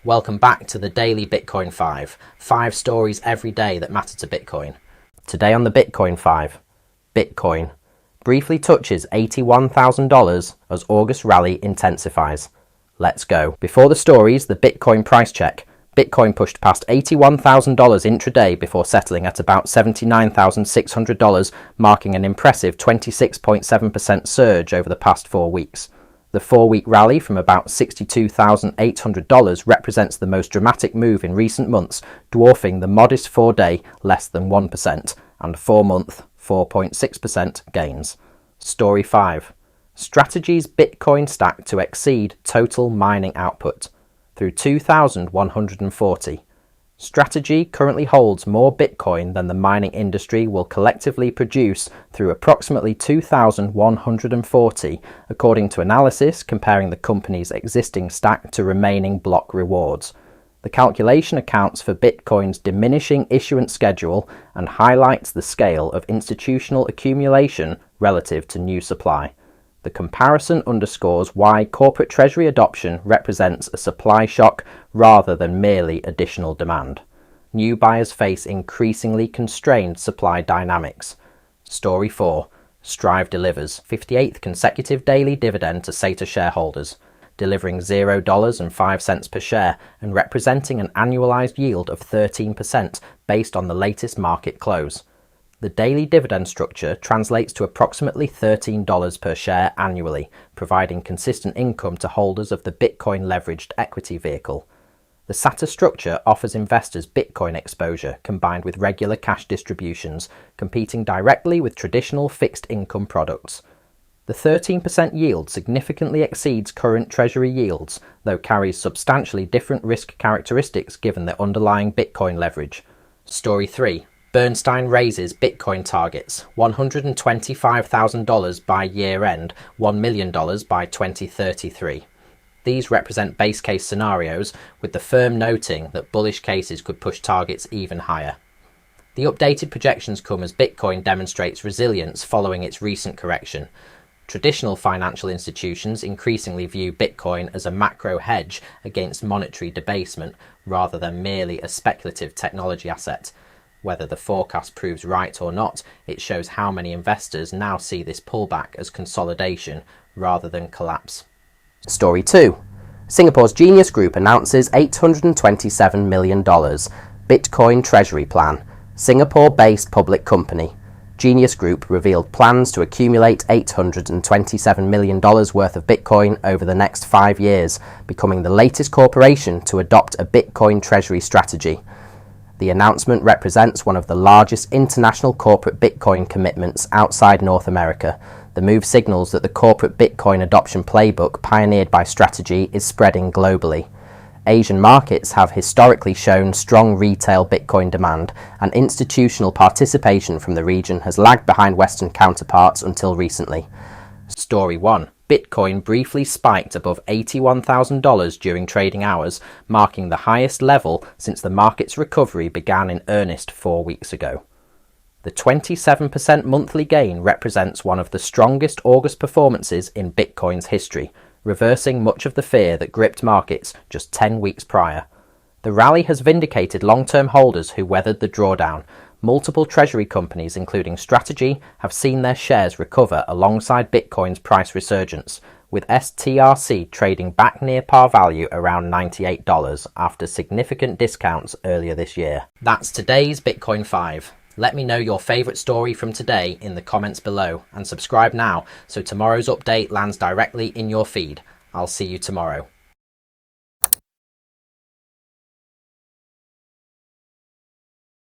Welcome back to the Daily Bitcoin 5. 5 stories every day that matter to Bitcoin. Today on the Bitcoin 5, Bitcoin briefly touches $81,000 as August Rally intensifies. Let's go. Before the stories, the Bitcoin price check. Bitcoin pushed past $81,000 intraday before settling at about $79,600, marking an impressive 26.7% surge over the past 4 weeks. The 4-week rally from about $62,800 represents the most dramatic move in recent months, dwarfing the modest 4-day less than 1% and 4-month 4.6% gains. Story 5. Strategy's Bitcoin stack to exceed total mining output through 2,140. Strategy currently holds more Bitcoin than the mining industry will collectively produce through approximately 2,140, according to analysis comparing the company's existing stack to remaining block rewards. The calculation accounts for Bitcoin's diminishing issuance schedule and highlights the scale of institutional accumulation relative to new supply. The comparison underscores why corporate treasury adoption represents a supply shock rather than merely additional demand. New buyers face increasingly constrained supply dynamics. Story 4. Strive delivers 58th consecutive daily dividend to SATA shareholders, delivering $0.05 per share and representing an annualized yield of 13% based on the latest market close. The daily dividend structure translates to approximately $13 per share annually, providing consistent income to holders of the Bitcoin leveraged equity vehicle. The SATA structure offers investors Bitcoin exposure combined with regular cash distributions, competing directly with traditional fixed income products. The 13% yield significantly exceeds current Treasury yields, though carries substantially different risk characteristics given the underlying Bitcoin leverage. Story 3. Bernstein Raises Bitcoin targets $125,000 by year-end, $1 million by 2033. These represent base case scenarios, with the firm noting that bullish cases could push targets even higher. The updated projections come as Bitcoin demonstrates resilience following its recent correction. Traditional financial institutions increasingly view Bitcoin as a macro hedge against monetary debasement rather than merely a speculative technology asset. Whether the forecast proves right or not, it shows how many investors now see this pullback as consolidation rather than collapse. Story 2. Singapore's Genius Group announces $827 million. Bitcoin Treasury Plan. Singapore-based public company. Genius Group revealed plans to accumulate $827 million worth of Bitcoin over the next 5 years, becoming the latest corporation to adopt a Bitcoin treasury strategy. The announcement represents one of the largest international corporate Bitcoin commitments outside North America. The move signals that the corporate Bitcoin adoption playbook pioneered by Strategy is spreading globally. Asian markets have historically shown strong retail Bitcoin demand, and institutional participation from the region has lagged behind Western counterparts until recently. Story 1. Bitcoin briefly spiked above $81,000 during trading hours, marking the highest level since the market's recovery began in earnest 4 weeks ago. The 27% monthly gain represents one of the strongest August performances in Bitcoin's history, reversing much of the fear that gripped markets just 10 weeks prior. The rally has vindicated long-term holders who weathered the drawdown. Multiple treasury companies, including Strategy, have seen their shares recover alongside Bitcoin's price resurgence, with STRC trading back near par value around $98 after significant discounts earlier this year. That's today's Bitcoin 5. Let me know your favourite story from today in the comments below, and subscribe now so tomorrow's update lands directly in your feed. I'll see you tomorrow.